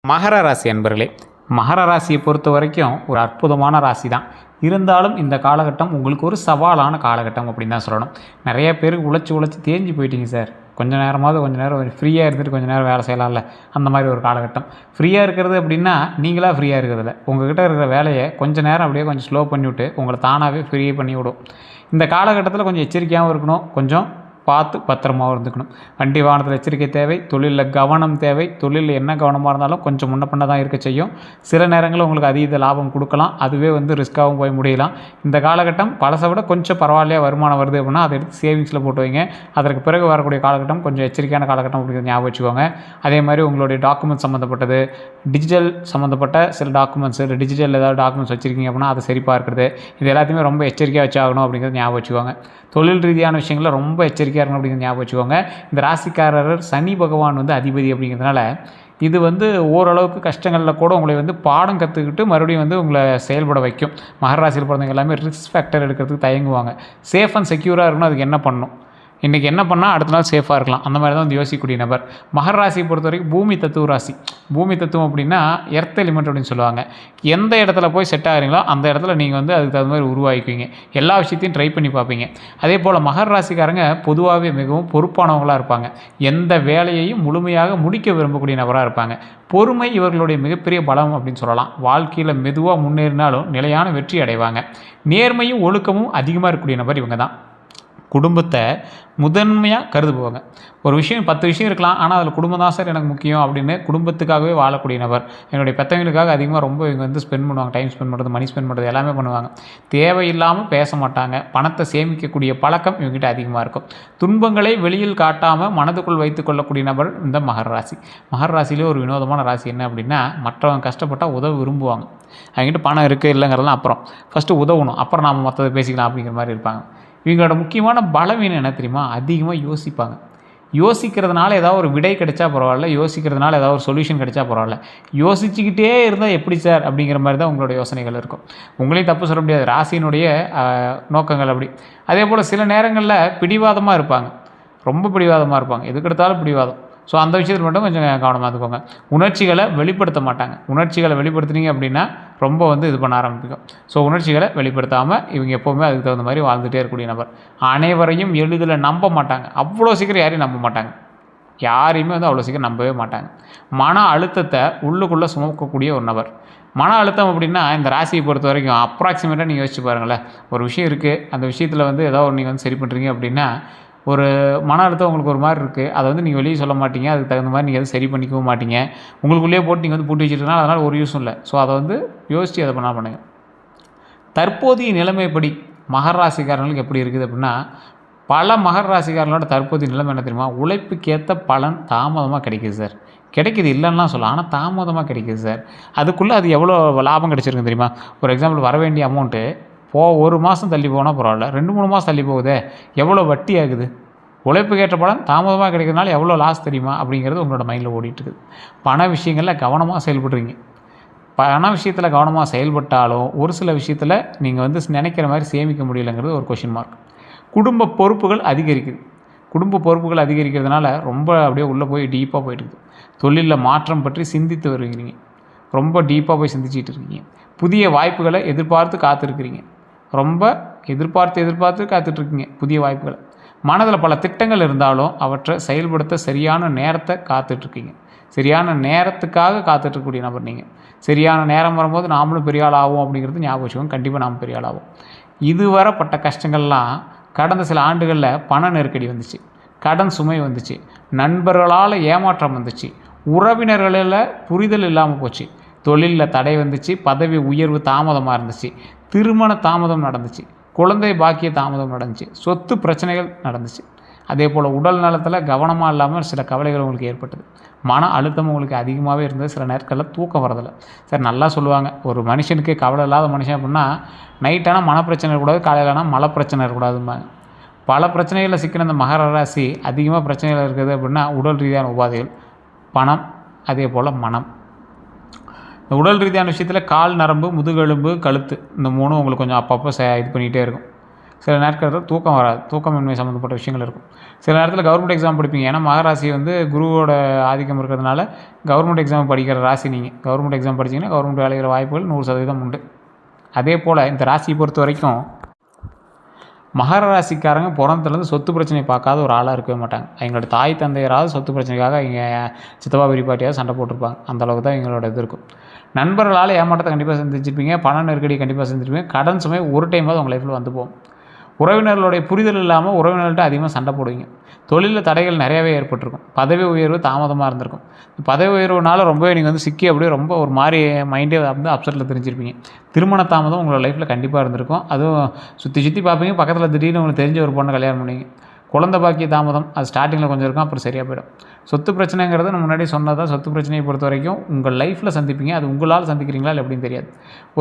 மகர ராசி அன்பர்களே, மகர ராசியை பொறுத்த வரைக்கும் ஒரு அற்புதமான ராசி தான். இருந்தாலும் இந்த காலகட்டம் உங்களுக்கு ஒரு சவாலான காலகட்டம் அப்படின்னு தான் சொல்லணும். நிறைய பேருக்கு உழைச்சி தேஞ்சு போயிட்டீங்க சார். கொஞ்சம் நேரம் ஃப்ரீயாக இருந்துட்டு கொஞ்சம் நேரம் வேலை செய்யலாம்ல, அந்த மாதிரி ஒரு காலகட்டம். ஃப்ரீயாக இருக்கிறது அப்படின்னா நீங்களாக ஃப்ரீயாக இருக்கிறதில்ல, உங்கள்கிட்ட இருக்கிற வேலையை கொஞ்சம் நேரம் அப்படியே கொஞ்சம் ஸ்லோ பண்ணிவிட்டு உங்களை தானாகவே ஃப்ரீ பண்ணி விடும். இந்த காலகட்டத்தில் கொஞ்சம் எச்சரிக்கையாகவும் இருக்கணும், கொஞ்சம் பார்த்து பத்திரமாகவும் இருந்துக்கணும். வண்டி வாகனத்தில் எச்சரிக்கை தேவை, தொழிலில் கவனம் தேவை. தொழிலில் என்ன கவனமாக இருந்தாலும் கொஞ்சம் முன்ன பின்ன தான் இருக்க செய்யும். சில நேரங்களில் உங்களுக்கு அதீத லாபம் கொடுக்கலாம், அதுவே ரிஸ்க்காகவும் போய் முடியலாம். இந்த காலகட்டம் பழசை விட கொஞ்சம் பரவாயில்லையா வருமானம் வருது அப்படின்னா அதை எடுத்து சேவிங்ஸில் போட்டு வைங்க. அதற்கு பிறகு வரக்கூடிய காலகட்டம் கொஞ்சம் எச்சரிக்கையான காலகட்டம் அப்படிங்கிறது ஞாபகம் வச்சுக்கோங்க. அதே மாதிரி உங்களுடைய டாக்குமெண்ட்ஸ் சம்மந்தப்பட்டது, டிஜிட்டல் சம்மந்தப்பட்ட சில டாக்குமெண்ட்ஸ், இல்லை டிஜிட்டல் ஏதாவது டாக்குமெண்ட்ஸ் வச்சுருக்கீங்க அப்படின்னா அதை சரி பார்க்குறது, இது எல்லாத்தையுமே ரொம்ப எச்சரிக்கையாக வச்சாகணும் அப்படிங்கிறது ஞாபகம் வச்சுக்கோங்க. தொழில் ரீதியான விஷயங்களில் ரொம்ப எச்சரிக்கையாக இருக்கணும் அப்படிங்கிறது ஞாபகம் வச்சுக்கோங்க. இந்த ராசிக்காரர் சனி பகவான் அதிபதி அப்படிங்கிறதுனால இது ஓரளவுக்கு கஷ்டங்களில் கூட உங்களை பாடம் கற்றுக்கிட்டு மறுபடியும் உங்களை செயல்பட வைக்கும். மகர ராசியில் பிறந்தவங்க எல்லாமே ரிஸ்க் ஃபேக்டர் எடுக்கிறதுக்கு தயங்குவாங்க. சேஃப் அண்ட் செக்யூராக இருக்கணும். அதுக்கு என்ன பண்ணணும், இன்றைக்கி என்ன பண்ணால் அடுத்த நாள் சேஃபாக இருக்கலாம், அந்த மாதிரி தான் யோசிக்கக்கூடிய நபர். மகர ராசியை பொறுத்த வரைக்கும் பூமி தத்துவ ராசி. பூமி தத்துவம் அப்படின்னா எர்த் எலிமெண்ட் அப்படின்னு சொல்லுவாங்க. எந்த இடத்துல போய் செட் ஆகிறீங்களோ அந்த இடத்துல நீங்கள் அதுக்கு தகுந்த மாதிரி உருவாக்கிக்குவீங்க. எல்லா விஷயத்தையும் ட்ரை பண்ணி பார்ப்பீங்க. அதே போல் மகர ராசிக்காரங்க பொதுவாகவே மிகவும் பொறுப்பானவங்களாக இருப்பாங்க. எந்த வேலையையும் முழுமையாக முடிக்க விரும்பக்கூடிய நபராக இருப்பாங்க. பொறுமை இவர்களுடைய மிகப்பெரிய பலம் அப்படின்னு சொல்லலாம். வாழ்க்கையில் மெதுவாக முன்னேறினாலும் நிலையான வெற்றி அடைவாங்க. நேர்மையும் ஒழுக்கமும் அதிகமாக இருக்கக்கூடிய நபர் இவங்க தான். குடும்பத்தை முதன்மையாக கருதுபோவாங்க. ஒரு விஷயம் 10 விஷயம் இருக்கலாம், ஆனால் அதில் குடும்பம் தான் சார் எனக்கு முக்கியம் அப்படின்னு குடும்பத்துக்காகவே வாழக்கூடிய நபர். என்னுடைய பெற்றவங்களுக்காக அதிகமாக ரொம்ப இவங்க ஸ்பெண்ட் பண்ணுவாங்க. டைம் ஸ்பெண்ட் பண்ணுறது, மணி ஸ்பெண்ட் பண்ணுறது எல்லாமே பண்ணுவாங்க. தேவையில்லாமல் பேச மாட்டாங்க. பணத்தை சேமிக்கக்கூடிய பழக்கம் இவங்ககிட்ட அதிகமாக இருக்கும். துன்பங்களை வெளியில் காட்டாமல் மனதுக்குள் வைத்து கொள்ளக்கூடிய நபர் இந்த மகர ராசி. மகர ராசியிலே ஒரு வினோதமான ராசி என்ன அப்படின்னா, மற்றவங்க கஷ்டப்பட்டால் உதவ விரும்புவாங்க. அவங்ககிட்ட பணம் இருக்குது இல்லைங்கிறதெல்லாம் அப்புறம், ஃபஸ்ட்டு உதவணும், அப்புறம் நாம் மற்றதை பேசிக்கலாம் அப்படிங்கிற மாதிரி இருப்பாங்க. இவங்களோட முக்கியமான பலவீனம் என்ன தெரியுமா? அதிகமாக யோசிப்பாங்க. யோசிக்கிறதுனால ஏதாவது ஒரு விடை கிடைச்சா பரவாயில்ல, யோசிக்கிறதுனால ஏதாவது ஒரு சொல்யூஷன் கிடைச்சா பரவாயில்ல. யோசிச்சுக்கிட்டே இருந்தால் எப்படி சார் அப்படிங்கிற மாதிரி தான் உங்களோட யோசனைகள் இருக்கும். உங்களையும் தப்பு சொல்ல முடியாது, ராசியினுடைய நோக்கங்கள் அப்படி. அதே போல் சில நேரங்களில் பிடிவாதமாக இருப்பாங்க, ரொம்ப பிடிவாதமாக இருப்பாங்க, எதுக்கெடுத்தாலும் பிடிவாதம். ஸோ அந்த விஷயத்தில் மட்டும் கொஞ்சம் கவனமாக இருந்துக்கோங்க. உணர்ச்சிகளை வெளிப்படுத்த மாட்டாங்க. உணர்ச்சிகளை வெளிப்படுத்தினீங்க அப்படின்னா ரொம்ப இது பண்ண ஆரம்பிக்கும். ஸோ உணர்ச்சிகளை வெளிப்படுத்தாமல் இவங்க எப்போவுமே அதுக்கு தகுந்த மாதிரி வாழ்ந்துகிட்டே இருக்கக்கூடிய நபர். அனைவரையும் எளிதில் நம்ப மாட்டாங்க. அவ்வளோ சீக்கிரம் யாரையும் நம்ப மாட்டாங்க. யாரையுமே அவ்வளோ சீக்கிரம் நம்பவே மாட்டாங்க. மன அழுத்தத்தை உள்ளுக்குள்ளே சுமக்கக்கூடிய ஒரு நபர். மன அழுத்தம் அப்படின்னா இந்த ராசியை பொறுத்த வரைக்கும் அப்ராக்சிமேட்டாக நீங்கள் யோசிச்சு பாருங்களேன். ஒரு விஷயம் இருக்குது, அந்த விஷயத்தில் ஏதாவது நீங்கள் சரி பண்ணுறீங்க அப்படின்னா ஒரு மன அழுத்தம் உங்களுக்கு ஒரு மாதிரி இருக்குது. அதை நீங்கள் வெளியே சொல்ல மாட்டீங்க. அதுக்கு தகுந்த மாதிரி நீங்கள் சரி பண்ணிக்கவும் மாட்டீங்க. உங்களுக்குள்ளேயே போட்டு நீங்கள் பூட்டி வச்சுருக்கனால அதனால் ஒரு யூஸும் இல்லை. ஸோ அதை யோசித்து அதை பண்ணால் பண்ணுங்கள். தற்போதைய நிலைமைப்படி மகர ராசிக்காரங்களுக்கு எப்படி இருக்குது அப்படின்னா, பல மகர ராசிக்காரங்களோட தற்போதைய நிலைமை என்ன தெரியுமா? உழைப்புக்கேற்ற பலன் தாமதமாக கிடைக்கிது சார். கிடைக்கிது இல்லைன்னா சொல்லலாம், ஆனால் தாமதமாக கிடைக்கிது சார். அதுக்குள்ளே அது எவ்வளோ லாபம் கிடைச்சிருக்கு தெரியுமா? ஒரு எக்ஸாம்பிள், வர வேண்டிய அமௌண்ட்டு ஒரு மாதம் தள்ளி போனால் பரவாயில்ல, 2-3 மாதம் தள்ளி போகுதே, எவ்வளோ வட்டி ஆகுது. உழைப்புக்கு ஏற்ற பலன் தாமதமாக கிடைக்கிறதுனால எவ்வளோ லாஸ் தெரியுமா அப்படிங்கிறது உங்களோட மைண்டில் ஓடிட்டுருக்குது. பண விஷயங்களில் கவனமாக செயல்படுறீங்க. பண விஷயத்தில் கவனமாக செயல்பட்டாலும் ஒரு சில விஷயத்தில் நீங்கள் நினைக்கிற மாதிரி சேமிக்க முடியலைங்கிறது ஒரு கொஷின் மார்க். குடும்ப பொறுப்புகள் அதிகரிக்குது. குடும்ப பொறுப்புகள் அதிகரிக்கிறதுனால ரொம்ப அப்படியே உள்ளே போய் டீப்பாக போயிட்டுருக்குது. தொழிலில் மாற்றம் பற்றி சிந்தித்து வருகிறீங்க. ரொம்ப டீப்பாக போய் சிந்திச்சிட்டு இருக்கீங்க. புதிய வாய்ப்புகளை எதிர்பார்த்து காத்திருக்கிறீங்க. ரொம்ப எதிர்பார்த்து காத்துட்ருக்கீங்க புதிய வாய்ப்புகளை. மனதில் பல திட்டங்கள் இருந்தாலும் அவற்றை செயல்படுத்த சரியான நேரத்தை காத்துட்ருக்கீங்க. சரியான நேரத்துக்காக காத்துட்ருக்கக்கூடிய நபர் நீங்கள். சரியான நேரம் வரும்போது நாமளும் பெரிய ஆள் ஆகும் அப்படிங்கிறது ஞாபகம் வச்சுக்கோங்க. கண்டிப்பாக நாம் பெரிய ஆள் ஆகும். இதுவரை பட்ட கஷ்டங்கள்லாம் கடந்த சில ஆண்டுகளில் பண நெருக்கடி வந்துச்சு, கடன் சுமை வந்துச்சு, நண்பர்களால் ஏமாற்றம் வந்துச்சு, உறவினர்களில் புரிதல் இல்லாமல் போச்சு, தொழிலில் தடை வந்துச்சு, பதவி உயர்வு தாமதமாக இருந்துச்சு, திருமண தாமதம் நடந்துச்சு, குழந்தை பாக்கிய தாமதம் நடந்துச்சு, சொத்து பிரச்சனைகள் நடந்துச்சு. அதே போல் உடல் நலத்தில் கவனமாக இல்லாமல் சில கவலைகள் உங்களுக்கு ஏற்பட்டது. மன அழுத்தம் உங்களுக்கு அதிகமாகவே இருந்தது. சில நேரங்களில் தூக்கம் வரதில்லை சார். நல்லா சொல்லுவாங்க, ஒரு மனுஷனுக்கு கவலை இல்லாத மனுஷன் அப்படின்னா நைட்டானால் மனப்பிரச்சனை இருக்கக்கூடாது, காலையிலனா மழை பிரச்சனை இருக்கக்கூடாதும்பாங்க. பல பிரச்சனைகளில் சிக்கின இந்த மகர ராசி அதிகமாக பிரச்சனைகள் இருக்குது அப்படின்னா உடல் ரீதியான உபாதைகள், பணம், அதே போல் மனம். இந்த உடல் ரீதியான விஷயத்தில் கால் நரம்பு, முதுகெலும்பு, கழுத்து, இந்த 3 உங்களுக்கு கொஞ்சம் அப்பப்போ இது பண்ணிகிட்டே இருக்கும். சில நேரத்தில் தூக்கம் வராது, தூக்கமின்மை சம்மந்தப்பட்ட விஷயங்கள் இருக்கும். சில நேரத்தில் கவர்மெண்ட் எக்ஸாம் படிப்பீங்க. ஏன்னா மகராசி வந்து குருவோட ஆதிக்கம் இருக்கிறதுனால கவர்மெண்ட் எக்ஸாம் படிக்கிற ராசி நீங்கள். கவர்மெண்ட் எக்ஸாம் படிச்சிங்கன்னா கவர்மெண்ட் வேலைகிற வாய்ப்புகள் 100% உண்டு. அதே போல் இந்த ராசியை பொறுத்த வரைக்கும் மகர ராசிக்காரங்க பிறந்ததுலேருந்து சொத்து பிரச்சனை பார்க்காத ஒரு ஆளாக இருக்கவே மாட்டாங்க. எங்களோட தாய் தந்தையராவது சொத்து பிரச்சனைக்காக இங்கே சித்தப்பா பெரியப்பாட்டியாவது சண்டை போட்டிருப்பாங்க. அந்தளவுக்கு தான் எங்களோட இது இருக்கும். நண்பர்களால் ஏமாற்றத்தை கண்டிப்பாக சந்திச்சிருப்பீங்க, பண நெருக்கடி கண்டிப்பாக சந்திச்சிருப்பீங்க, கடன் சுமை ஒரு டைமாவது உங்கள் லைஃப்பில் வந்து போகும். உறவினர்களுடைய புரிதல் இல்லாமல் உறவினர்கள்ட்ட அதிகமாக சண்டை போடுவீங்க. தொழிலில் தடைகள் நிறையவே ஏற்பட்டிருக்கும். பதவி உயர்வு தாமதமாக இருந்திருக்கும். பதவி உயர்வுனால ரொம்பவே நீங்கள் வந்து சிக்கி அப்படியே ரொம்ப ஒரு மாதிரி மைண்டே வந்து அப்செட்டில் தெரிஞ்சிருப்பீங்க. திருமண தாமதம் உங்களோட லைஃப்பில் கண்டிப்பாக இருந்திருக்கும். அதுவும் சுற்றி பார்ப்பீங்க, பக்கத்தில் திடீர்னு உங்களுக்கு தெரிஞ்ச ஒரு பொண்ணை கல்யாணம் பண்ணுவீங்க. குழந்தை பாக்கிய தாமதம் அது ஸ்டார்டிங்கில் கொஞ்சம் இருக்கும், அப்புறம் சரியாக போயிடும். சொத்து பிரச்சனைங்கிறது நான் முன்னாடி சொன்னதான். சொத்து பிரச்சனையை பொறுத்த வரைக்கும் உங்கள் லைஃப்பில் சந்திப்பீங்க. அது உங்களால் சந்திக்கிறீங்களா இல்லை எப்படின்னு தெரியாது.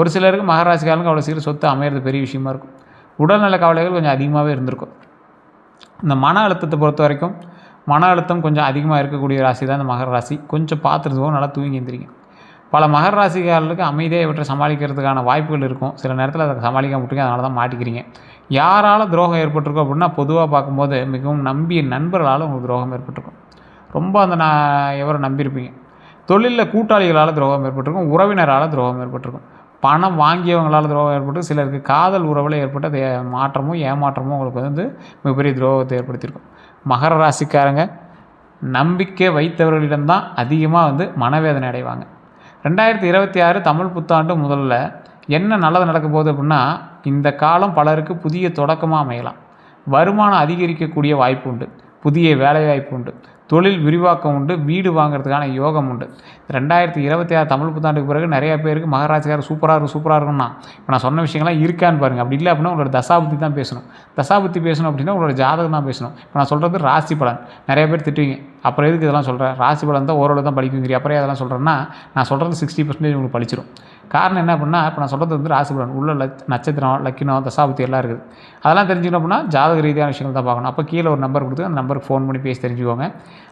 ஒரு சிலருக்கு மகராசிக்காரங்களுக்கு அவ்வளோ சீக்கிரம் சொத்து அமையிறது பெரிய விஷயமா இருக்கும். உடல்நல கவலைகள் கொஞ்சம் அதிகமாகவே இருந்திருக்கும். இந்த மன அழுத்தத்தை பொறுத்த வரைக்கும் மன அழுத்தம் கொஞ்சம் அதிகமாக இருக்கக்கூடிய ராசி தான் இந்த மகர ராசி. கொஞ்சம் பார்த்துருந்தோம், நல்லா தூங்கி எழுந்திரிங்க. பல மகர ராசிக்காரர்களுக்கு அமைதியாக இவற்றை சமாளிக்கிறதுக்கான வாய்ப்புகள் இருக்கும். சில நேரத்தில் அதை சமாளிக்க முட்டுங்க, அதனால தான் மாட்டிக்கிறீங்க. யாரால் துரோகம் ஏற்பட்டிருக்கும் அப்படின்னா பொதுவாக பார்க்கும்போது மிகவும் நம்பிய நண்பர்களால் உங்களுக்கு துரோகம் ஏற்பட்டிருக்கும். ரொம்ப அந்த எவரை நம்பியிருப்பீங்க. தொழிலில் கூட்டாளிகளால் துரோகம் ஏற்பட்டிருக்கும், உறவினரால் துரோகம் ஏற்பட்டிருக்கும், பணம் வாங்கியவங்களால் துரோகம் ஏற்பட்டு, சிலருக்கு காதல் உறவில் ஏற்பட்டு அது மாற்றமும் ஏமாற்றமும் உங்களுக்கு வந்து மிகப்பெரிய துரோகத்தை ஏற்படுத்தியிருக்கும். மகர ராசிக்காரங்க நம்பிக்கை வைத்தவர்களிடம்தான் அதிகமாக வந்து மனவேதனை அடைவாங்க. 2026 தமிழ் புத்தாண்டு முதல்ல என்ன நல்லது நடக்க போகுது அப்படின்னா, இந்த காலம் பலருக்கு புதிய தொடக்கமாக அமையலாம். வருமானம் அதிகரிக்கக்கூடிய வாய்ப்பு உண்டு, புதிய வேலைவாய்ப்பு உண்டு, தொழில் விரிவாக்கம் உண்டு, வீடு வாங்கிறதுக்கான யோகம் உண்டு. 2026 தமிழ் புத்தாண்டுக்கு பிறகு நிறையா பேருக்கு மகராசிக்காரர் சூப்பராக இருக்கும்னா, இப்போ நான் சொன்ன விஷயங்கள்லாம் இருக்கான்னு பாருங்கள். அப்படி இல்லை அப்படின்னா உங்களோட தசாபுத்தி தான் பேசணும். தசாபுத்தி பேசணும் அப்படின்னா உங்களோட ஜாதகம் தான் பேசணும். இப்போ நான் சொல்கிறது ராசி பலன். நிறைய பேர் திட்டுவீங்க, அப்புறம் எதுக்கு இதெல்லாம் சொல்கிறேன், ராசி பலன் தான் ஓரளவு தான் படிக்குங்கிறீ, அப்புறம் அதெல்லாம் சொல்கிறேன்னா நான் சொல்கிறது 60% உங்களுக்கு படிச்சிடும். காரணம் என்ன அப்படின்னா, இப்போ நான் சொல்கிறது வந்து ராசி பலன் உள்ள நட்சத்திரம், லக்கினம், தசாபுத்தி எல்லாம் இருக்குது. அதெல்லாம் தெரிஞ்சுக்கணும் அப்படின்னா ஜாதக ரீதியான விஷயங்கள் தான் பார்க்கணும். அப்போ கீழே ஒரு நம்பர் கொடுத்து அந்த நம்பருக்கு ஃபோன் பண்ணி பேசி தெரிஞ்சுக்கோங்க.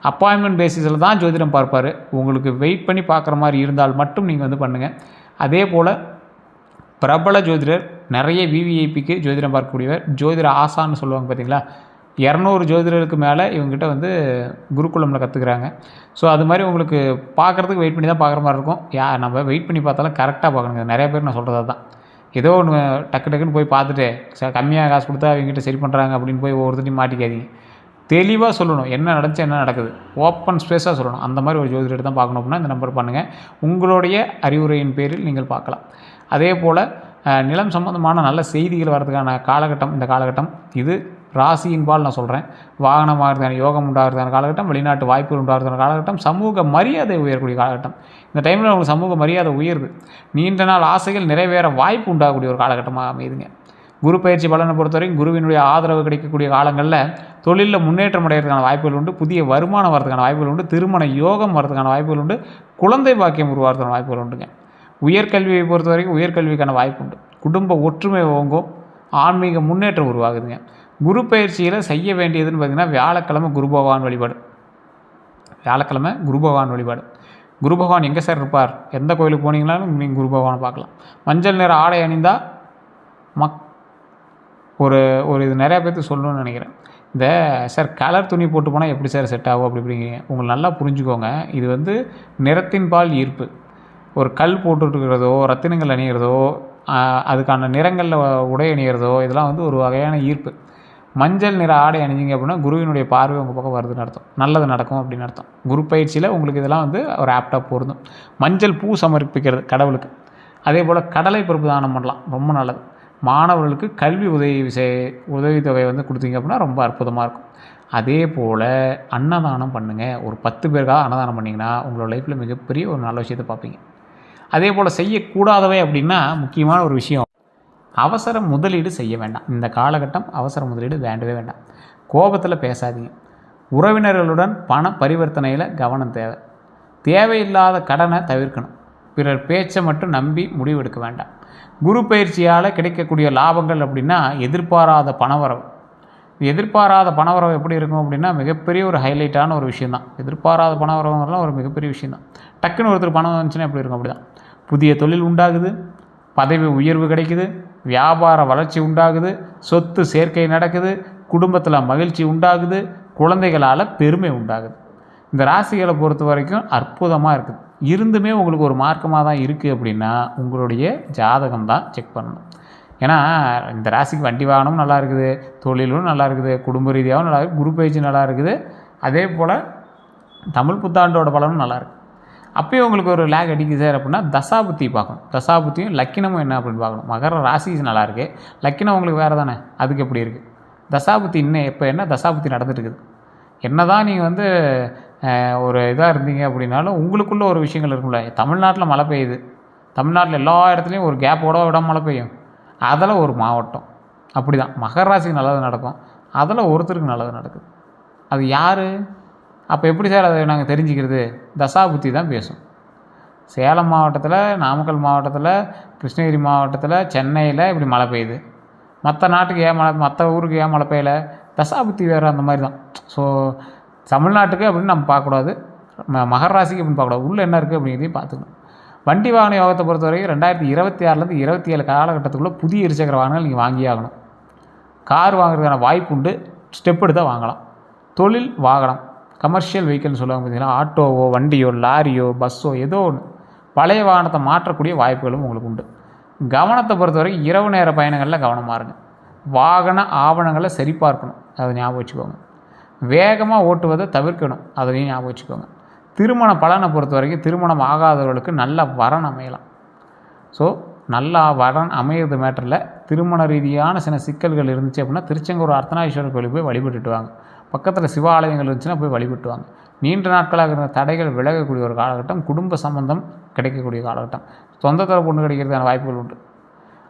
அப்பாயின்மெண்ட் பேசிஸில் தான் ஜோதிடம் பார்ப்பார். உங்களுக்கு வெயிட் பண்ணி பார்க்குற மாதிரி இருந்தால் மட்டும் நீங்கள் வந்து பண்ணுங்கள். அதே போல் பிரபல ஜோதிடர், நிறைய விவிஐபிக்கு ஜோதிடம் பார்க்கக்கூடியவர், ஜோதிட ஆசான்னு சொல்லுவாங்க பார்த்தீங்களா, 200 ஜோதிடருக்கு மேலே இவங்ககிட்ட வந்து குருகுலமில் கற்றுக்குறாங்க. ஸோ அது மாதிரி உங்களுக்கு பார்க்குறதுக்கு வெயிட் பண்ணி தான் பார்க்குற மாதிரி இருக்கும். நம்ம வெயிட் பண்ணி பார்த்தாலும் கரெக்டாக பார்க்கணுங்க. நிறைய பேர் நான் சொல்கிறது தான். ஏதோ ஒன்று டக்குன்னு போய் பார்த்துட்டு கம்மியாக காசு கொடுத்தா அவங்ககிட்ட சரி பண்ணுறாங்க அப்படின்னு போய் ஒவ்வொருத்தையும் மாட்டிக்காதீங்க. தெளிவாக சொல்லணும், என்ன நடந்துச்சு என்ன நடக்குது, ஓப்பன் ஸ்பேஸாக சொல்லணும். அந்த மாதிரி ஒரு ஜோதிடர் தான் பார்க்கணும் அப்படின்னா இந்த நம்பர் பண்ணுங்கள். உங்களுடைய அறிவுரையின் பேரில் நீங்கள் பார்க்கலாம். அதே போல் நிலம் சம்பந்தமான நல்ல செய்திகள் வரதுக்கான காலகட்டம் இந்த காலகட்டம். இது ராசியின்பால் நான் சொல்கிறேன். வாகனம் ஆகிறதுக்கான யோகம் உண்டாகிறதுக்கான காலகட்டம், வெளிநாட்டு வாய்ப்புகள் உண்டாகிறதுக்கான காலகட்டம், சமூக மரியாதை உயரக்கூடிய காலகட்டம். இந்த டைமில் உங்களுக்கு சமூக மரியாதை உயருது, நீண்ட நாள் ஆசைகள் நிறைவேற வாய்ப்பு உண்டாகக்கூடிய ஒரு காலகட்டமாக அமையுதுங்க. குரு பயிற்சி பலனை பொறுத்தவரைக்கும் குருவினுடைய ஆதரவு கிடைக்கக்கூடிய காலங்களில் தொழிலில் முன்னேற்றம் அடைகிறதுக்கான வாய்ப்புகள் உண்டு, புதிய வருமானம் வரதுக்கான வாய்ப்புகள் உண்டு, திருமண யோகம் வரதுக்கான வாய்ப்புகள் உண்டு, குழந்தை பாக்கியம் உருவாகிறதுக்கான வாய்ப்புகள் உண்டுங்க. உயர்கல்வியை பொறுத்த வரைக்கும் உயர்கல்விக்கான வாய்ப்பு உண்டு, குடும்ப ஒற்றுமை ஓங்கும், ஆன்மீக முன்னேற்றம் உருவாகுதுங்க. குரு பயிற்சியில் செய்ய வேண்டியதுன்னு பார்த்திங்கன்னா வியாழக்கிழமை குரு பகவான் வழிபாடு. வியாழக்கிழமை குரு பகவான் வழிபாடு. குரு பகவான் எங்கே சார் இருப்பார், எந்த கோயிலுக்கு போனீங்களாலும் நீங்கள் குரு பகவானை பார்க்கலாம். மஞ்சள் நிற ஆடை அணிந்தால் ஒரு இது நிறையா பேருக்கு சொல்லணும்னு நினைக்கிறேன். இந்த சார் கலர் துணி போட்டு போனால் எப்படி சார் செட் ஆகும் அப்படிங்கிறீங்க. உங்களுக்கு நல்லா புரிஞ்சுக்கோங்க, இது வந்து நிறத்தின் பால் ஈர்ப்பு. ஒரு கல் போட்டுருக்கிறதோ, ரத்தினங்கள் அணிகிறதோ, அதுக்கான நிறங்களில் உடை அணிகிறதோ, இதெல்லாம் வந்து ஒரு வகையான ஈர்ப்பு. மஞ்சள் நிற ஆடை அணிஞ்சிங்க அப்படின்னா குருவினுடைய பார்வை உங்கள் பக்கம் வருதுன்னு அர்த்தம், நல்லது நடக்கும் அப்படின்னு அர்த்தம். குரு பயிற்சியில் உங்களுக்கு இதெல்லாம் வந்து ஒரு ஆப்டாக பொருந்தும். மஞ்சள் பூ சமர்ப்பிக்கிறது கடவுளுக்கு. அதே போல் கடலை பருப்பு தானம் பண்ணலாம், ரொம்ப நல்லது. மாணவர்களுக்கு கல்வி உதவித்தொகை வந்து கொடுத்தீங்க அப்படின்னா ரொம்ப அற்புதமாக இருக்கும். அதே போல் அன்னதானம் பண்ணுங்கள். ஒரு 10 பேருக்காக அன்னதானம் பண்ணிங்கன்னா உங்களோட லைஃப்பில் மிகப்பெரிய ஒரு நல்ல விஷயத்தை பார்ப்பீங்க. அதே போல் செய்யக்கூடாதவை அப்படின்னா முக்கியமான ஒரு விஷயம், அவசர முதலீடு செய்ய வேண்டாம். இந்த காலகட்டம் அவசர முதலீடு வேண்டவே வேண்டாம். கோபத்தில் பேசாதீங்க. உறவினர்களுடன் பண பரிவர்த்தனையில் கவனம் தேவை. தேவையில்லாத கடனை தவிர்க்கணும். பிறர் பேச்சை மட்டும் நம்பி முடிவெடுக்க வேண்டாம். குரு பயிற்சியால் கிடைக்கக்கூடிய லாபங்கள் அப்படின்னா எதிர்பாராத பணவரவு. எதிர்பாராத பணவரவு எப்படி இருக்கும் அப்படின்னா மிகப்பெரிய ஒரு ஹைலைட்டான ஒரு விஷயந்தான். எதிர்பாராத பணவரவுலாம் ஒரு மிகப்பெரிய விஷயந்தான். டக்குன்னு ஒருத்தர் பணம் வந்துச்சுன்னா எப்படி இருக்கும், அப்படி தான். புதிய தொழில் உண்டாகுது, பதவி உயர்வு கிடைக்குது, வியாபார வளர்ச்சி உண்டாகுது, சொத்து சேர்க்கை நடக்குது, குடும்பத்தில் மகிழ்ச்சி உண்டாகுது, குழந்தைகளால் பெருமை உண்டாகுது. இந்த ராசிகளை பொறுத்த வரைக்கும் அற்புதமாக இருக்குது. இருந்துமே உங்களுக்கு ஒரு மார்க்கமாக தான் இருக்குது அப்படின்னா உங்களுடைய ஜாதகம் தான் செக் பண்ணணும். ஏன்னா இந்த ராசிக்கு வண்டி வாகனமும் நல்லா இருக்குது, தொழிலும் நல்லா இருக்குது, குடும்ப ரீதியாகவும் நல்லா இருக்குது, குரு பயிற்சி நல்லா இருக்குது, அதே போல் தமிழ் புத்தாண்டோட பலனும் நல்லாயிருக்கு. அப்போயும் உங்களுக்கு ஒரு லேக் அடிக்குது சார் அப்படின்னா தசாபுத்தி பார்க்கணும். தசாபுத்தியும் லக்கினமும் என்ன அப்படின்னு பார்க்கணும். மகர ராசி நல்லாயிருக்கு, லக்கினம் உங்களுக்கு வேறு தானே, அதுக்கு எப்படி இருக்குது? தசாபுத்தி இன்னும் எப்போ என்ன தசாபுத்தி நடந்துட்டு இருக்குது. என்ன தான் நீங்கள் ஒரு இதாக இருந்தீங்க அப்படின்னாலும் உங்களுக்குள்ளே ஒரு விஷயங்கள் இருக்கும்ல. தமிழ்நாட்டில் மழை பெய்யுது, தமிழ்நாட்டில் எல்லா இடத்துலையும் ஒரு கேப்போட விட மழை பெய்யும், அதில் ஒரு மாவட்டம் அப்படி தான் மகர ராசிக்கு நல்லது நடக்கும், அதில் ஒருத்தருக்கு நல்லது நடக்குது. அது யார்? அப்போ எப்படி சார் அதை நாங்கள் தெரிஞ்சுக்கிறது? தசாபுத்தி தான் பேசும். சேலம் மாவட்டத்தில், நாமக்கல் மாவட்டத்தில், கிருஷ்ணகிரி மாவட்டத்தில், சென்னையில் இப்படி மழை பெய்யுது, மற்ற நாட்டுக்கு ஏன் மழை, மற்ற ஊருக்கு ஏன் மழை பெய்யலை? தசாபுத்தி வேறு அந்த மாதிரி தான். ஸோ தமிழ்நாட்டுக்கு அப்படின்னு நம்ம பார்க்கக்கூடாது, மகர ராசிக்கு அப்படின்னு பார்க்கக்கூடாது, உள்ளே என்ன இருக்குது அப்படிங்கிறதையும் பார்த்துக்கணும். வண்டி வாகன யோகத்தை பொறுத்த வரைக்கும் 2026லேருந்து 27 காலகட்டத்துக்குள்ளே புதிய இருசக்கர வாகனங்கள் நீங்கள் வாங்கியே ஆகணும். கார் வாங்குறதுக்கான வாய்ப்பு உண்டு, ஸ்டெப் எடுத்தால் வாங்கலாம். தொழில் வாகனம், கமர்ஷியல் வெஹிக்கிள்னு சொல்லுவாங்க பார்த்தீங்கன்னா, ஆட்டோவோ, வண்டியோ, லாரியோ, பஸ்ஸோ ஏதோ ஒன்று பழைய வாகனத்தை மாற்றக்கூடிய வாய்ப்புகளும் உங்களுக்கு உண்டு. கவனத்தை பொறுத்த வரைக்கும் இரவு நேர பயணங்களில் கவனமாக இருங்க. வாகன ஆவணங்களை சரிபார்க்கணும், அதை ஞாபகம் வச்சுக்கோங்க. வேகமாக ஓட்டுவதை தவிர்க்கணும், அதையும் ஞாபகம் வச்சுக்கோங்க. திருமண பலனை பொறுத்த வரைக்கும் திருமணம் ஆகாதவர்களுக்கு நல்ல வரன் அமையலாம். ஸோ நல்லா வரன் அமையிறது மேட்டரில் திருமண ரீதியான சில சிக்கல்கள் இருந்துச்சு அப்படின்னா திருச்செங்கூர் அர்த்தநாரீஸ்வரர் கோயிலுக்கு போய் வழிபட்டுட்டு வாங்க. பக்கத்தில் சிவாலயங்கள் இருந்துச்சுன்னா போய் வழிபட்டு வாங்க. நீண்ட நாட்களாக இருந்த தடைகள் விலகக்கூடிய ஒரு காலகட்டம், குடும்ப சம்பந்தம் கிடைக்கக்கூடிய காலகட்டம், சொந்த தர பொண்ணு கிடைக்கிறதுக்கான வாய்ப்புகள் உண்டு.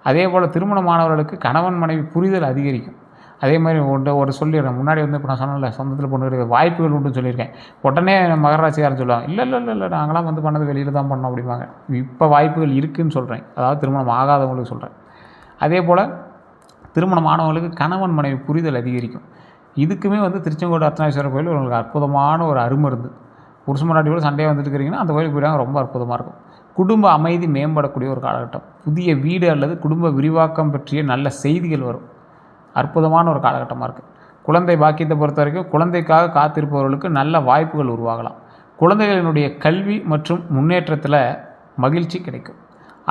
அதே போல் திருமணமானவர்களுக்கு கணவன் மனைவி புரிதல் அதிகரிக்கும். அதே மாதிரி ஒரு சொல்லிடுறேன், முன்னாடி இப்போ நான் சொன்னல சொந்தத்தில் பொண்ணு கிடைக்கிற வாய்ப்புகள் உண்டுன்னு சொல்லியிருக்கேன். உடனே மகர ராசிக்காரன் சொல்லுவாங்க, இல்லை நாங்களாம் பண்ணது வெளியில் தான் பண்ணோம் அப்படிம்பாங்க. இப்போ வாய்ப்புகள் இருக்குதுன்னு சொல்கிறேன், அதாவது திருமணம் ஆகாதவங்களுக்கு சொல்கிறேன். அதே போல் திருமணமானவங்களுக்கு கணவன் மனைவி புரிதல் அதிகரிக்கும். இதுக்குமே திருச்செங்கோடு அர்த்தநாரீஸ்வரர் கோயில் உங்களுக்கு அற்புதமான ஒரு அருமருந்து. புருஷ முன்னாடி கூட சண்டையாக வந்துட்டு இருக்கிறீங்கன்னா அந்த கோயிலுக்கு போயிடாங்க, ரொம்ப அற்புதமாக இருக்கும். குடும்ப அமைதி மேம்படக்கூடிய ஒரு காலகட்டம், புதிய வீடு அல்லது குடும்ப விரிவாக்கம் பற்றிய நல்ல செய்திகள் வரும். அற்புதமான ஒரு காலகட்டமாக இருக்குது. குழந்தை பாக்கியத்தை பொறுத்த வரைக்கும் குழந்தைக்காக காத்திருப்பவர்களுக்கு நல்ல வாய்ப்புகள் உருவாகலாம். குழந்தைகளினுடைய கல்வி மற்றும் முன்னேற்றத்தில் மகிழ்ச்சி கிடைக்கும்.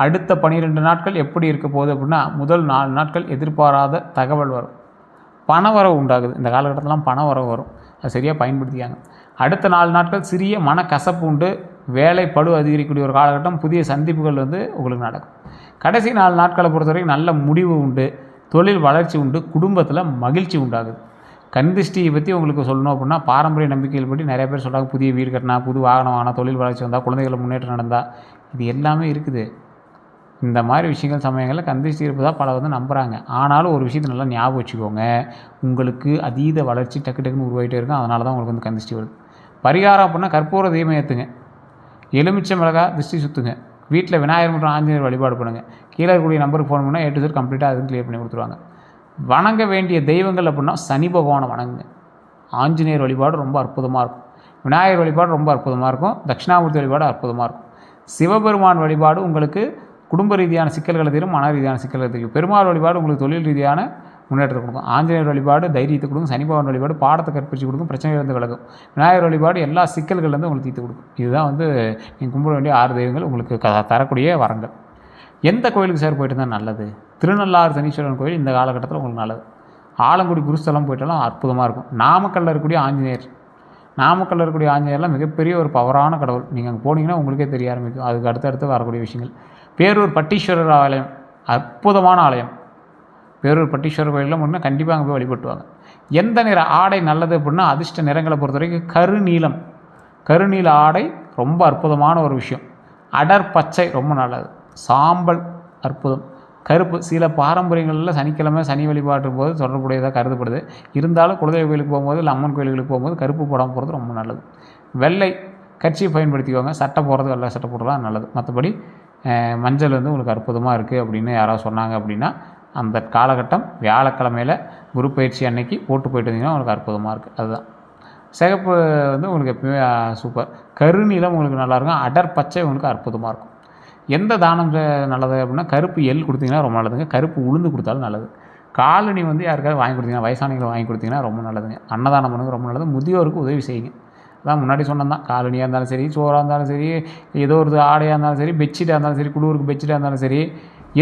அடுத்த 12 நாட்கள் எப்படி இருக்க போகுது அப்படின்னா, முதல் 4 நாட்கள் எதிர்பாராத தகவல் வரும், பணவரவு உண்டாகுது. இந்த காலகட்டத்திலாம் பணவரவு வரும், அதை சரியாக பயன்படுத்திக்காங்க. அடுத்த 4 நாட்கள் சிறிய மனக்கசப்பு உண்டு, வேலை பளு அதிகரிக்கக்கூடிய ஒரு காலகட்டம், புதிய சந்திப்புகள் உங்களுக்கு நடக்கும். கடைசி 4 நாட்களை பொறுத்த வரைக்கும் நல்ல முடிவு உண்டு, தொழில் வளர்ச்சி உண்டு, குடும்பத்தில் மகிழ்ச்சி உண்டாகுது. கண்திஷ்டியை பற்றி உங்களுக்கு சொல்லணும் அப்படின்னா, பாரம்பரிய நம்பிக்கைகள் பற்றி நிறைய பேர் சொல்கிறாங்க, புதிய வீடு கட்டினா, புது வாகனம் வாங்கினா, தொழில் வளர்ச்சி வந்தால், குழந்தைகளை முன்னேற்றம் நடந்தால், இது எல்லாமே இருக்குது. இந்த மாதிரி விஷயங்கள் சமயங்களில் கண்திஷ்டி இருப்பதாக பல நம்புகிறாங்க. ஆனாலும் ஒரு விஷயத்தை நல்லா ஞாபகம் வச்சுக்கோங்க, உங்களுக்கு அதீத வளர்ச்சி டக்குன்னு உருவாகிட்டே இருக்கும். அதனால தான் உங்களுக்கு கண்திஷ்டி வருது. பரிகாரம் அப்படின்னா கற்பூர தீபம் ஏற்றுங்க, எலுமிச்சை மிளகாய் திருஷ்டி சுற்றுங்க, வீட்டில் விநாயகர் மற்றும் ஆஞ்சநேயர் வழிபாடு பண்ணுங்கள். கீழே இருக்கக்கூடிய நம்பருக்கு ஃபோன் பண்ணால் A to Z கம்ப்ளீட்டாக அதுவும் கிளியர் பண்ணி கொடுத்துருவாங்க. வணங்க வேண்டிய தெய்வங்கள் அப்படின்னா சனி பகவானை வணங்குங்க. ஆஞ்சநேயர் வழிபாடு ரொம்ப அற்புதமாக இருக்கும், விநாயகர் வழிபாடு ரொம்ப அற்புதமாக இருக்கும், தட்சிணாமூர்த்தி வழிபாடு அற்புதமாக இருக்கும். சிவபெருமான் வழிபாடு உங்களுக்கு குடும்ப ரீதியான சிக்கல்களை தீரும், மன ரீதியான சிக்கல்களை தீரும். பெருமாள் வழிபாடு உங்களுக்கு தொழில் ரீதியான முன்னேற்றத்தை கொடுக்கும். ஆஞ்சநேயர் வழிபாடு தைரியத்தை கொடுக்கும். சனி பகவான் வழிபாடு பாடத்தை கற்பிச்சு கொடுக்கும், பிரச்சனையிலிருந்து விலகும். விநாயகர் வழிபாடு எல்லா சிக்கல்கள்லேருந்து உங்களுக்கு தீர்த்து கொடுக்கும். இதுதான் நீங்கள் கும்பிட வேண்டிய 6 தெய்வங்கள், உங்களுக்கு தரக்கூடிய வரங்கள். எந்த கோயிலுக்கு சார் போயிட்டு தான் நல்லது? திருநள்ளாறு சனீஸ்வரன் கோயில் இந்த காலகட்டத்தில் உங்களுக்கு நல்லது. ஆலங்குடி குருஸ்தலம் போயிட்டாலும் அற்புதமாக இருக்கும். நாமக்கல்லில் இருக்கக்கூடிய ஆஞ்சநேயர், நாமக்கல்லில் இருக்கக்கூடிய ஆஞ்சநேயர்லாம் மிகப்பெரிய ஒரு பவரான கடவுள். நீங்கள் அங்கே போனீங்கன்னா உங்களுக்கே தெரிய ஆரம்பிக்கும். அதுக்கு அடுத்தடுத்து வரக்கூடிய விஷயங்கள். பேரூர் பட்டீஸ்வரர் ஆலயம் அற்புதமான ஆலயம். பேரூர் பட்டீஸ்வரர் கோயிலில் முன்னே கண்டிப்பாக அங்கே போய் வழிபட்டுவாங்க. எந்த நிற ஆடை நல்லது அப்படின்னா, அதிர்ஷ்ட நிறங்களை பொறுத்த வரைக்கும் கருநீலம், கருநீல ஆடை ரொம்ப அற்புதமான ஒரு விஷயம். அடர் பச்சை ரொம்ப நல்லது. சாம்பல் அற்புதம். கருப்பு சில பாரம்பரியங்களில் சனிக்கிழமை சனி வழிபாட்டு போது தொடர்புடையதாக கருதப்படுது. இருந்தாலும் குலதெய்வ கோயிலுக்கு போகும்போது இல்லை அம்மன் கோயிலுக்கு போகும்போது கருப்பு போடாமல் போகிறது ரொம்ப நல்லது. வெள்ளை கட்சியை பயன்படுத்திக்கோங்க, சட்டை போடுறது வெள்ளை சட்டை போடுறதுலாம் நல்லது. மற்றபடி மஞ்சள் உங்களுக்கு அற்புதமாக இருக்குது அப்படின்னு யாராவது சொன்னாங்க அப்படின்னா, அந்த காலகட்டம் வியாழக்கிழமையில் குரு பயிற்சி அன்னைக்கு போட்டு போயிட்டு வந்தீங்கன்னா உங்களுக்கு அற்புதமாக இருக்குது. அதுதான் சிகப்பு உங்களுக்கு எப்பவுமே சூப்பர். கருநீலம் உங்களுக்கு நல்லாயிருக்கும். அடர் பச்சை உங்களுக்கு அற்புதமாக இருக்கும். எந்த தானம் நல்லது அப்படின்னா கருப்பு எள் கொடுத்தீங்கன்னா ரொம்ப நல்லதுங்க. கருப்பு உளுந்து கொடுத்தாலும் நல்லது. காலணி வந்து யாருக்காவது வாங்கி கொடுத்தீங்கன்னா, வயசானவங்களுக்கு வாங்கி கொடுத்தீங்கன்னா ரொம்ப நல்லதுங்க. அன்னதானம் பண்ணுங்க ரொம்ப நல்லது. முதியோருக்கு உதவி செய்யுங்க. அதான் முன்னாடி சொன்னது தான். காலணியாக இருந்தாலும் சரி, சோறாக இருந்தாலும் சரி, ஏதோ ஒரு ஆடையாக இருந்தாலும் சரி, பெட்ஷீட்டாக இருந்தாலும் சரி, குளிருக்கு பெட்ஷீட்டாக இருந்தாலும் சரி,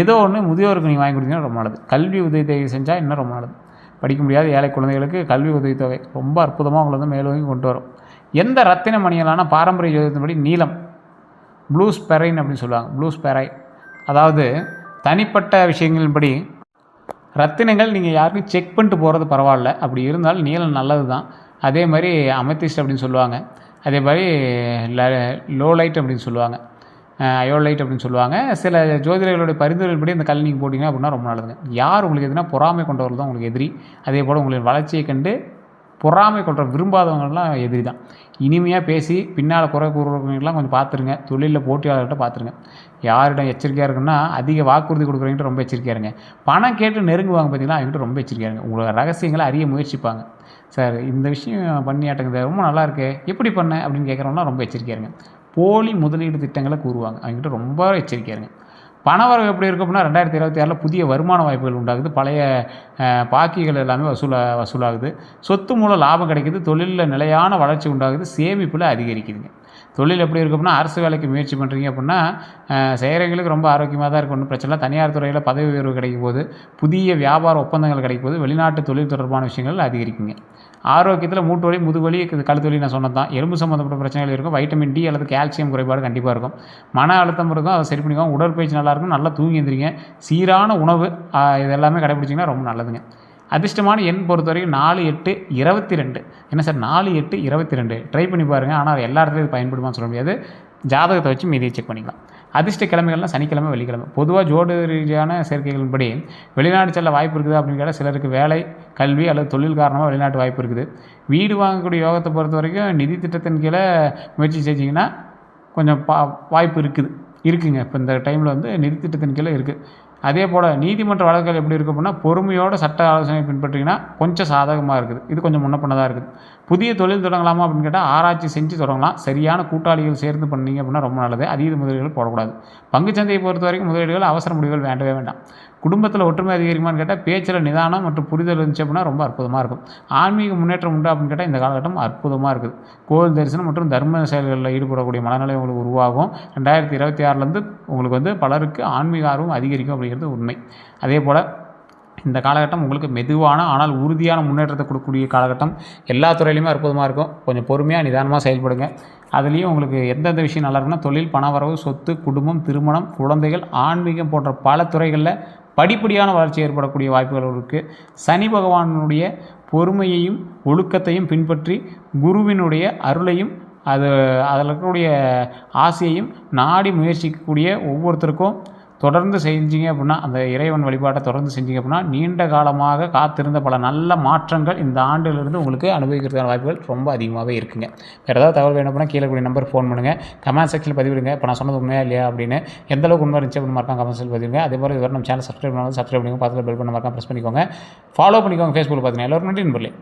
ஏதோ ஒன்று முதியோருக்கு நீங்கள் வாங்கி கொடுத்தீங்கன்னா ரொம்ப நல்லது. கல்வி உதவித்தொகை செஞ்சால் இன்னும் ரொம்ப நல்லது. படிக்க முடியாத ஏழை குழந்தைகளுக்கு கல்வி உதவித்தொகை ரொம்ப அற்புதமாக உங்களை வந்து மேலோங்கி கொண்டு வரும். எந்த ரத்தின மணிகளான பாரம்பரிய ஜோதிடத்தின்படி நீலம், ப்ளூ ஸ்பெரைன் அப்படின்னு சொல்லுவாங்க. ப்ளூ ஸ்பெரை, அதாவது தனிப்பட்ட விஷயங்களின்படி ரத்தினங்கள் நீங்கள் யாருக்கும் செக் பண்ணிட்டு போகிறது பரவாயில்ல. அப்படி இருந்தாலும் நீலம் நல்லது தான். அதே மாதிரி அமெத்திஸ்ட் அப்படின்னு சொல்லுவாங்க. அதே மாதிரி லோலைட் அப்படின்னு சொல்லுவாங்க. அயோலைட் அப்படின்னு சொல்லுவாங்க. சில ஜோதிடர்களுடைய பரிந்துரைப்படி இந்த கல் நீங்கள் போட்டிங்கன்னா அப்படின்னா ரொம்ப நல்லதுங்க. யார் உங்களுக்கு எதுனா பொறாமை கொண்டவர்கள் தான் உங்களுக்கு எதிரி. அதே போல் உங்களின் வளர்ச்சியை கண்டு பொறாமை கொள்கிற விரும்பாதவங்கள்லாம் எதிரி தான். இனிமையாக பேசி பின்னால் குறை கூறுறவங்கலாம் கொஞ்சம் பார்த்துருங்க. தொழிலில் போட்டியாளர்கிட்ட பார்த்துருங்க. யாரிடம் எச்சரிக்கையாக இருக்குன்னா, அதிக வாக்குறுதி கொடுக்குறவங்ககிட்ட ரொம்ப எச்சரிக்கையாக இருங்க. பணம் கேட்டு நெருங்குவாங்க பார்த்தீங்களா, அவங்ககிட்ட ரொம்ப எச்சரிக்கையாக இருங்க. உங்களோட ரகசியங்களை அறிய முயற்சிப்பாங்க. சார் இந்த விஷயம் பண்ணியாட்டுங்க, ரொம்ப நல்லாயிருக்கு, எப்படி பண்ண அப்படின்னு கேட்குறவங்களாம் ரொம்ப எச்சரிக்கையாக இருங்க. போலி முதலீடு திட்டங்களை கூறுவாங்க, அவங்ககிட்ட ரொம்ப எச்சரிக்கையாக இருங்க. பணவரவு எப்படி இருக்கும் அப்படின்னா 2026 புதிய வருமான வாய்ப்புகள் உண்டாகுது. பழைய பாக்கிகள் எல்லாமே வசூலாகுது. சொத்து மூலம் லாபம் கிடைக்குது. தொழிலில் நிலையான வளர்ச்சி உண்டாகுது. சேமிப்பில் அதிகரிக்குதுங்க. தொழில் எப்படி இருக்கும் அப்படின்னா, அரசு வேலைக்கு முயற்சி பண்ணுறீங்க அப்படின்னா செய்கிறவங்களுக்கு ரொம்ப ஆரோக்கியமாக தான் இருக்கும், ஒன்றும் பிரச்சனை இல்லை. தனியார் துறையில் பதவி உயர்வு கிடைக்கும் போது, புதிய வியாபார ஒப்பந்தங்கள் கிடைக்கும் போது, வெளிநாட்டு தொழில் தொடர்பான விஷயங்கள் அதிகரிக்குங்க. ஆரோக்கியத்தில் மூட்டு வலி, முதுவலி, கழுத்து வலி நான் சொன்னது தான். எலும்பு சம்மந்தப்பட்ட பிரச்சனைகள் இருக்கும். வைட்டமின் டி அல்லது கால்சியம் குறைபாடு கண்டிப்பாக இருக்கும். மன அழுத்தம் இருக்கும், அதை சரி பண்ணிக்கோங்க. உடற்பயிற்சி நல்லாயிருக்கும், நல்லா தூங்கி எழுந்திரிங்க. சீரான உணவு, இது எல்லாமே கடைப்பிடிச்சிங்கன்னா ரொம்ப நல்லதுங்க. அதிர்ஷ்டமான எண் பொறுத்த வரைக்கும் 4, 8, 22. என்ன சார் 4, 8, 22 ட்ரை பண்ணி பாருங்கள். ஆனால் எல்லா இடத்துலையும் இது பயன்படுமான்னு சொல்ல முடியாது. ஜாதகத்தை வச்சு மீதியை செக் பண்ணிக்கலாம். அதிர்ஷ்ட கிழமைகள்லாம் சனிக்கிழமை, வெள்ளிக்கிழமை. பொதுவாக ஜோதிட ரீதியான சேர்க்கைகளின்படி வெளிநாடு செல்ல வாய்ப்பு இருக்குது அப்படின்னு கேட்டால், சிலருக்கு வேலை, கல்வி அல்லது தொழில் காரணமாக வெளிநாட்டு வாய்ப்பு இருக்குது. வீடு வாங்கக்கூடிய யோகத்தை பொறுத்த வரைக்கும் நிதி திட்டத்தின் கீழே முயற்சி செஞ்சிங்கன்னா கொஞ்சம் வாய்ப்பு இருக்குங்க. இப்போ இந்த டைமில் வந்து நிதி திட்டத்தின் கீழே இருக்குது. அதே போல் நீதிமன்ற வழக்குகள் எப்படி இருக்குது அப்படின்னா, பொறுமையோட சட்ட ஆலோசனை பின்பற்றிங்கன்னா கொஞ்சம் சாதகமாக இருக்குது. இது கொஞ்சம் முன்ன பண்ணதாக இருக்குது. புதிய தொழில் தொடங்கலாமா அப்படின்னு கேட்டால் ஆராய்ச்சி செஞ்சு தொடங்கலாம். சரியான கூட்டாளிகள் சேர்ந்து பண்ணீங்க அப்படின்னா ரொம்ப நல்லது. அதீத முதலீடுகள் போடக்கூடாது. பங்குச்சந்தையை பொறுத்த வரைக்கும் முதலீடுகள் அவசர முடிவுகள் வேண்டவே வேண்டாம். குடும்பத்தில் ஒற்றுமை அதிகரிக்குமான்னு கேட்டால் பேச்சில் நிதானம் மற்றும் புரிதல் இருந்துச்சு அப்படின்னா ரொம்ப அற்புதமாக இருக்கும். ஆன்மீக முன்னேற்றம் உண்டு அப்படின்னு கேட்டால் இந்த காலகட்டம் அற்புதமாக இருக்குது. கோவில் தரிசனம் மற்றும் தர்ம செயல்களில் ஈடுபடக்கூடிய மனநிலை உங்களுக்கு உருவாகும். 2026 உங்களுக்கு வந்து பலருக்கு ஆன்மீக ஆர்வம் அதிகரிக்கும் அப்படிங்கிறது உண்மை. அதே போல் இந்த காலகட்டம் உங்களுக்கு மெதுவான ஆனால் உறுதியான முன்னேற்றத்தை கொடுக்கக்கூடிய காலகட்டம். எல்லா துறையிலையுமே அற்புதமாக இருக்கும். கொஞ்சம் பொறுமையாக நிதானமாக செயல்படுங்க. அதுலேயும் உங்களுக்கு எந்தெந்த விஷயம் நல்லா இருக்குன்னா, தொழில், பணவரவு, சொத்து, குடும்பம், திருமணம், குழந்தைகள், ஆன்மீகம் போன்ற பல துறைகளில் படிப்படியான வளர்ச்சி ஏற்படக்கூடிய வாய்ப்புகள் இருக்குது. சனி பகவானுடைய பொறுமையையும் ஒழுக்கத்தையும் பின்பற்றி குருவினுடைய அருளையும் அதில் இருக்கக்கூடிய ஆசையையும் நாடி முயற்சிக்கக்கூடிய ஒவ்வொருத்தருக்கும் தொடர்ந்து செஞ்சீங்க அப்படின்னா, அந்த இறைவன் வழிபாட்டை தொடர்ந்து செஞ்சீங்க அப்படின்னா, நீண்ட காலமாக காத்திருந்த பல நல்ல மாற்றங்கள் இந்த ஆண்டிலிருந்து உங்களுக்கு அனுபவிக்கிறதுக்கான வாய்ப்புகள் ரொம்ப அதிகமாகவே இருக்குங்க. வேறு ஏதாவது தகவல் வேணும் அப்படின்னா கீழே கூடிய நம்பர் ஃபோன் பண்ணுங்கள். கமெண்ட் செக்ஷனில் பதிவிடுங்க. இப்போ நான் சொன்னது உண்மையா இல்லையா அப்படின்னு, எந்தளவுக்கு உண்மை இருந்துச்சு அப்படின்னு மறக்காம கமெண்ட் செக்ஷனில் பதிவிடுங்க. அதே மாதிரி இதுவரை நம்ம சேனல் சப்ஸ்கிரைப் பண்ணுவாங்க, சப்ஸ்கிரைப் பண்ணிக்கோங்க. பக்கத்தில் பெல் பண்ண மறக்காம ப்ரெஸ் பண்ணிக்கோங்க. ஃபாலோ பண்ணிக்கோங்க ஃபேஸ்புக்கில் பார்த்தீங்கன்னா. எல்லோரும் நன்றி நண்பர்களே.